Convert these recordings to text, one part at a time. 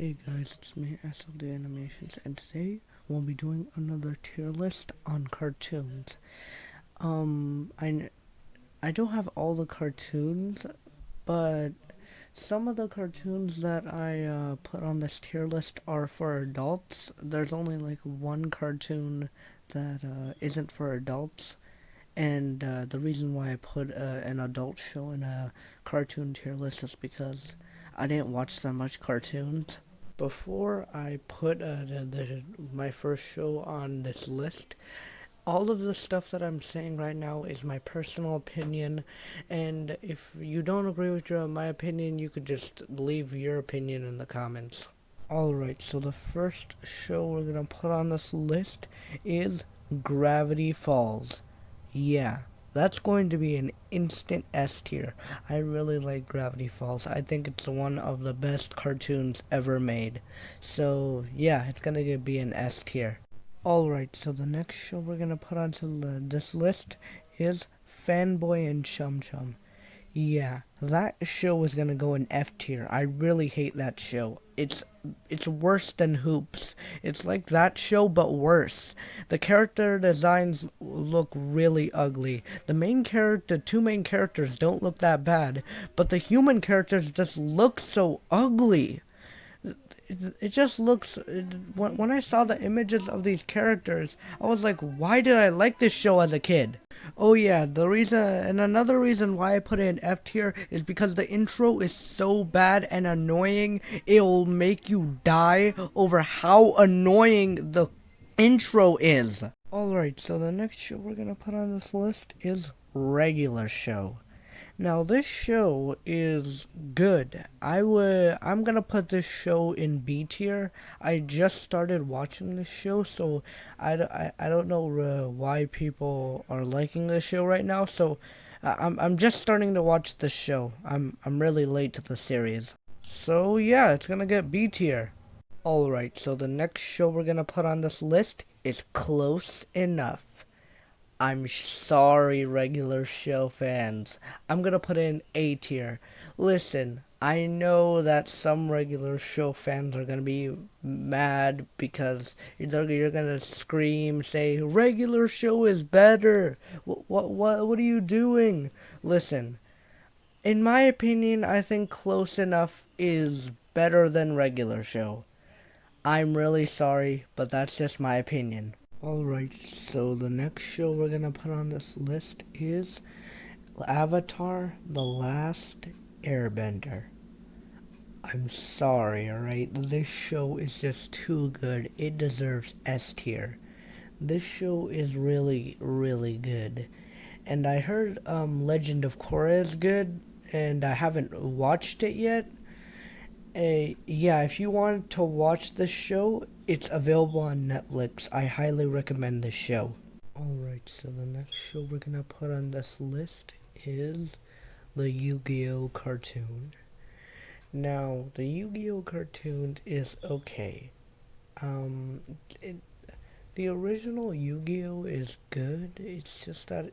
Hey guys, it's me, SLD Animations, and today we'll be doing another tier list on cartoons. I don't have all the cartoons, but some of the cartoons that I put on this tier list are for adults. There's only like one cartoon that isn't for adults, and the reason why I put an adult show in a cartoon tier list is because I didn't watch that much cartoons. Before I put my first show on this list, all of the stuff that I'm saying right now is my personal opinion, and if you don't agree with my opinion, you could just leave your opinion in the comments. Alright, so the first show we're gonna put on this list is Gravity Falls. Yeah, that's going to be an instant S tier. I really like Gravity Falls. I think it's one of the best cartoons ever made. So, yeah, it's gonna be an S tier. Alright, so the next show we're gonna put onto this list is Fanboy and Chum Chum. Yeah, that show is gonna go in F tier. I really hate that show. It's worse than Hoops. It's like that show but worse. The character designs look really ugly. Two main characters don't look that bad, but the human characters just look so ugly. It just looks. When I saw the images of these characters, I was like, why did I like this show as a kid? Oh yeah, another reason why I put it in F tier is because the intro is so bad and annoying, it'll make you die over how annoying the intro is. Alright, so the next show we're gonna put on this list is Regular Show. Now this show is good. I'm gonna put this show in B tier. I just started watching this show, so I don't know why people are liking this show right now. So I'm just starting to watch this show. I'm really late to the series. So yeah, it's gonna get B tier. Alright, so the next show we're gonna put on this list is Close Enough. I'm sorry, Regular Show fans. I'm gonna put in A tier. Listen, I know that some Regular Show fans are gonna be mad because you're gonna scream, say Regular Show is better. What are you doing? Listen, in my opinion, I think Close Enough is better than Regular Show. I'm really sorry, but that's just my opinion. Alright, so the next show we're gonna put on this list is Avatar The Last Airbender. I'm sorry, alright? This show is just too good. It deserves S tier. This show is really, really good. And I heard Legend of Korra is good, and I haven't watched it yet. Yeah, if you want to watch this show, it's available on Netflix. I highly recommend this show. Alright, so the next show we're gonna put on this list is the Yu-Gi-Oh! Cartoon. Now, the Yu-Gi-Oh! Cartoon is okay. Um, it, the original Yu-Gi-Oh! Is good. It's just that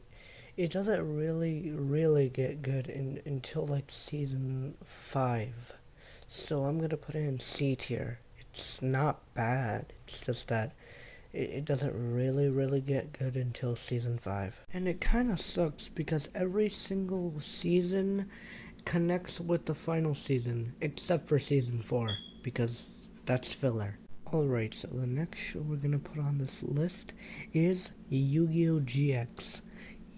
it doesn't really get good until like season 5. So I'm gonna put it in C tier. It's not bad. It's just that it doesn't really get good until season 5. And it kind of sucks because every single season connects with the final season, except for season 4, because that's filler. Alright, so the next show we're gonna put on this list is Yu-Gi-Oh! GX.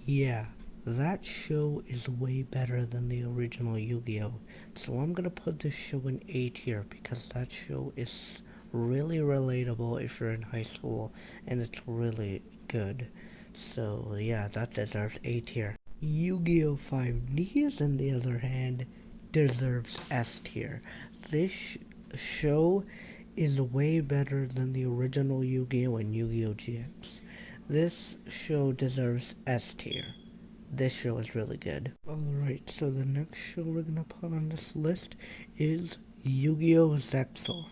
Yeah, that show is way better than the original Yu-Gi-Oh! So I'm gonna put this show in A tier because that show is really relatable if you're in high school and it's really good. So yeah, that deserves A tier. Yu-Gi-Oh! 5Ds, on the other hand, deserves S tier. This show is way better than the original Yu-Gi-Oh! And Yu-Gi-Oh! GX. This show deserves S tier. This show is really good. Alright, so the next show we're gonna put on this list is Yu-Gi-Oh! Zexal.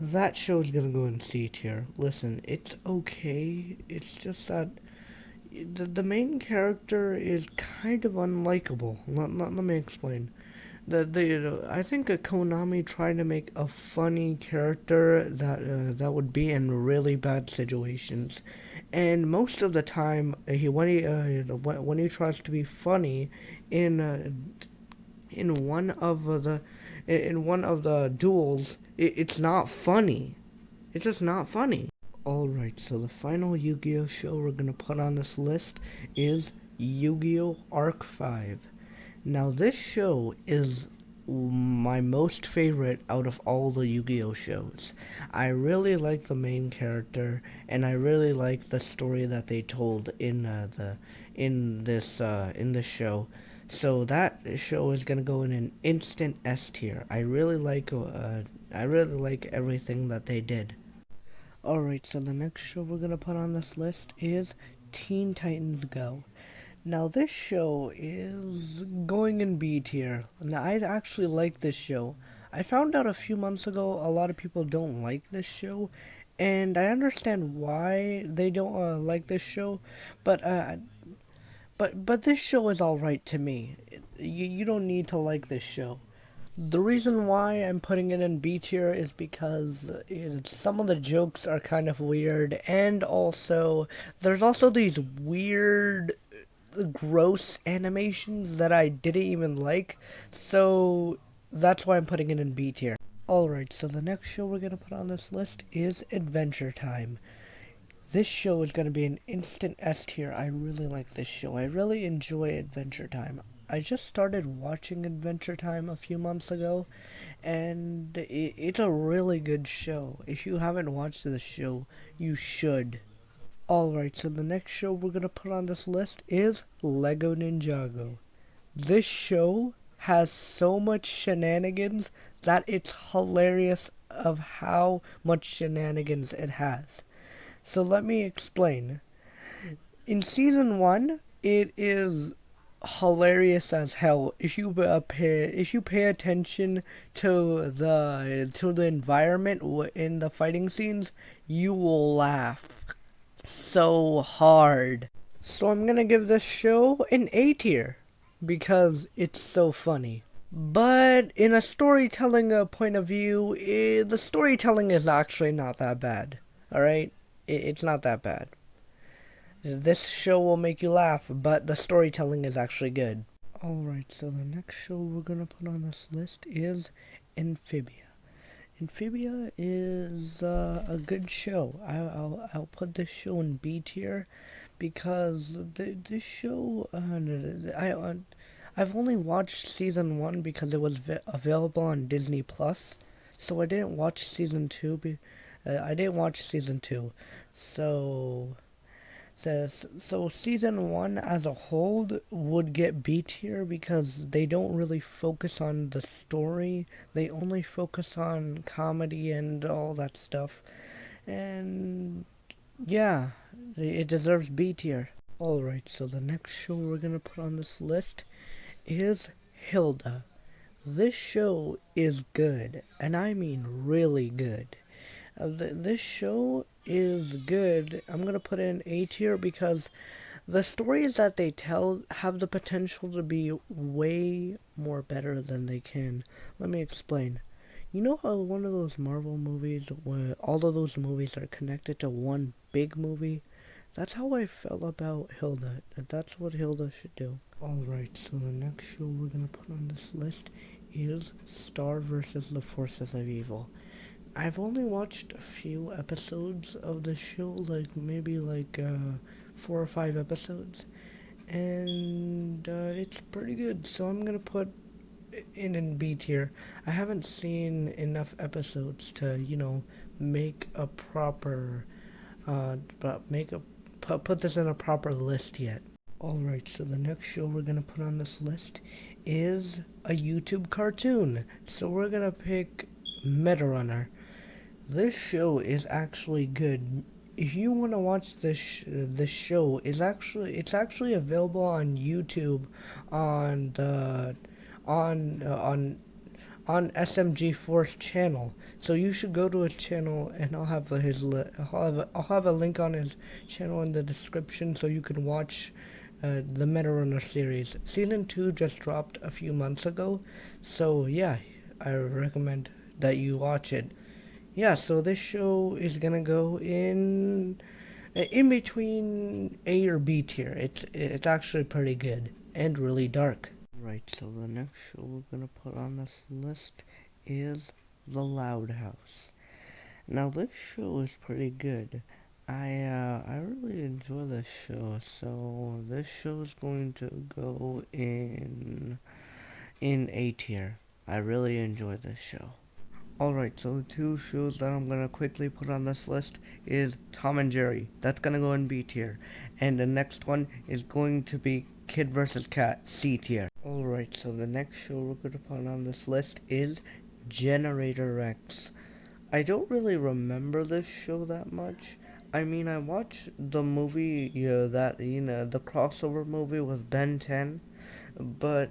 That show is gonna go in C tier. Listen, it's okay. It's just that the main character is kind of unlikable. Let me explain. I think Konami tried to make a funny character that would be in really bad situations, and most of the time when he tries to be funny in uh, in one of the duels, it's not funny. It's just not funny. Alright, so the final Yu-Gi-Oh show we're gonna put on this list is Yu-Gi-Oh! Arc 5. Now, this show is my most favorite out of all the Yu-Gi-Oh shows. I really like the main character, and I really like the story that they told in this show. So that show is gonna go in an instant S tier. I really like everything that they did. Alright, so the next show we're gonna put on this list is Teen Titans Go. Now, this show is going in B tier. Now, I actually like this show. I found out a few months ago a lot of people don't like this show, and I understand why they don't like this show, but this show is alright to me. You don't need to like this show. The reason why I'm putting it in B tier is because some of the jokes are kind of weird, and also there's also these weird, gross animations that I didn't even like, so that's why I'm putting it in B tier. Alright, so the next show we're gonna put on this list is Adventure Time. This show is gonna be an instant S tier. I really like this show. I really enjoy Adventure Time. I just started watching Adventure Time a few months ago, and it's a really good show. If you haven't watched this show, you should. Alright, so the next show we're gonna put on this list is Lego Ninjago. This show has so much shenanigans that it's hilarious of how much shenanigans it has. So let me explain. In season 1, it is hilarious as hell. If you pay attention to the environment in the fighting scenes, you will laugh so hard. So I'm gonna give this show an A tier because it's so funny. But in a storytelling point of view, the storytelling is actually not that bad. Alright? It's not that bad. This show will make you laugh, but the storytelling is actually good. Alright, so the next show we're gonna put on this list is Amphibia. Amphibia is a good show. I'll put this show in B tier because this show I've only watched season 1 because it was available on Disney Plus, so I didn't watch season 2. I didn't watch season 2, so season 1 as a whole would get B tier because they don't really focus on the story. They only focus on comedy and all that stuff. And yeah, it deserves B tier. Alright, so the next show we're gonna put on this list is Hilda. This show is good, and I mean really good. This show is good. I'm gonna put in A tier because the stories that they tell have the potential to be way more better than they can. Let me explain. You know how one of those Marvel movies where all of those movies are connected to one big movie? That's how I felt about Hilda. That's what Hilda should do. Alright, so the next show we're gonna put on this list is Star vs. the Forces of Evil. I've only watched a few episodes of the show, maybe 4 or 5 episodes, and it's pretty good. So I'm gonna put it in B tier. I haven't seen enough episodes to make a proper put this in a proper list yet. Alright, so the next show we're gonna put on this list is a YouTube cartoon. So we're gonna pick Metarunner. This show is actually good. If you want to watch this show, it's actually available on YouTube on the on SMG4's channel. So you should go to his channel, and I'll have a link on his channel in the description, so you can watch the Meta Runner series. Season 2 just dropped a few months ago, so yeah, I recommend that you watch it. Yeah, so this show is gonna go in between A or B tier. It's actually pretty good and really dark. Right, so the next show we're gonna put on this list is The Loud House. Now this show is pretty good. I really enjoy this show, so this show is going to go in A tier. I really enjoy this show. Alright, so the two shows that I'm gonna quickly put on this list is Tom and Jerry. That's gonna go in B tier. And the next one is going to be Kid vs. Kat, C tier. Alright, so the next show we're gonna put on this list is Generator Rex. I don't really remember this show that much. I mean, I watched the movie, the crossover movie with Ben 10, but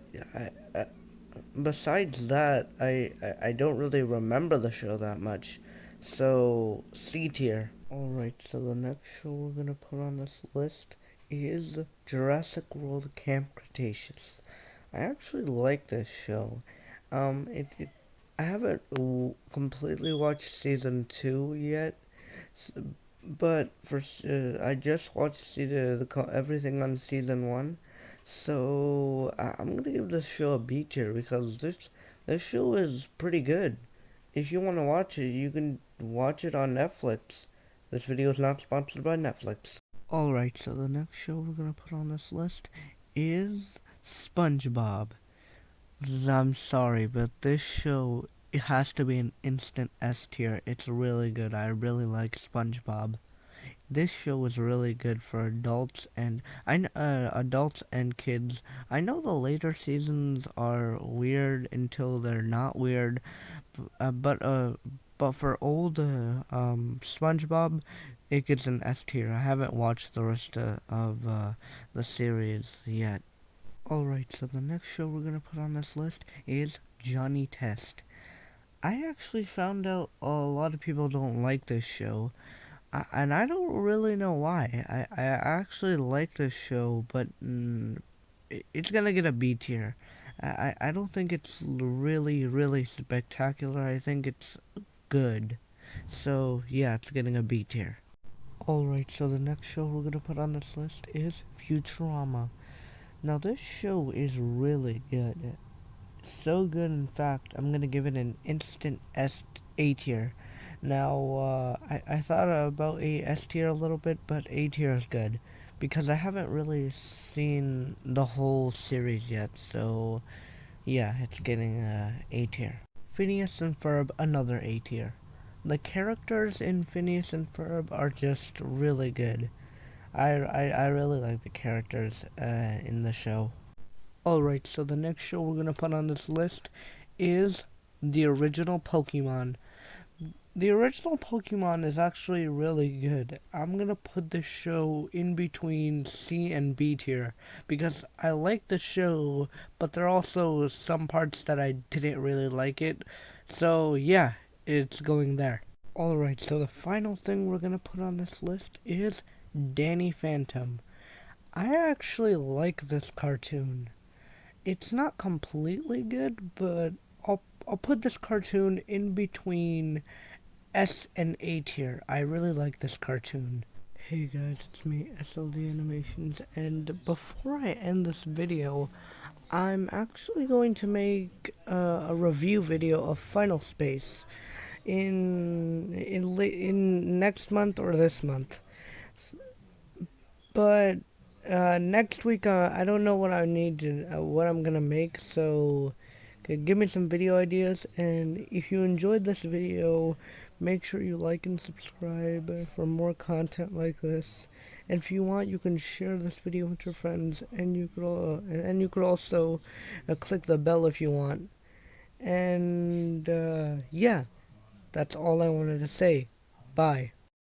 besides that, I don't really remember the show that much. So, C tier. Alright, so the next show we're gonna put on this list is Jurassic World Camp Cretaceous. I actually like this show. I haven't completely watched season 2 yet, but I just watched everything on season 1. So I'm gonna give this show a B tier because this show is pretty good. If you want to watch it, you can watch it on Netflix. This video is not sponsored by Netflix. Alright, so the next show we're gonna put on this list is SpongeBob. I'm sorry, but this show, it has to be an instant S tier. It's really good. I really like SpongeBob. This show is really good for adults and adults and kids. I know the later seasons are weird until they're not weird, but for old SpongeBob, it gets an S tier. I haven't watched the rest of the series yet. Alright, so the next show we're gonna put on this list is Johnny Test. I actually found out a lot of people don't like this show, and I don't really know why. I actually like this show, but it's gonna get a B tier. I don't think it's really spectacular. I think it's good. So, yeah, it's getting a B tier. Alright, so the next show we're gonna put on this list is Futurama. Now this show is really good. So good, in fact, I'm gonna give it an instant A tier. Now, I thought about a S tier a little bit, but A tier is good. Because I haven't really seen the whole series yet, so yeah, it's getting A tier. Phineas and Ferb, another A tier. The characters in Phineas and Ferb are just really good. I really like the characters in the show. Alright, so the next show we're gonna put on this list is the original Pokemon. The original Pokemon is actually really good. I'm gonna put this show in between C and B tier because I like the show, but there are also some parts that I didn't really like it. So yeah, it's going there. Alright, so the final thing we're gonna put on this list is Danny Phantom. I actually like this cartoon. It's not completely good, but I'll put this cartoon in between S and A tier. I really like this cartoon. Hey guys, it's me, SLD Animations, and before I end this video, I'm actually going to make a review video of Final Space in next month or this month. But next week, I don't know what I need to, what I'm gonna make. So, give me some video ideas. And if you enjoyed this video, make sure you like and subscribe for more content like this. And if you want, you can share this video with your friends, and you could also click the bell if you want. And yeah, that's all I wanted to say. Bye.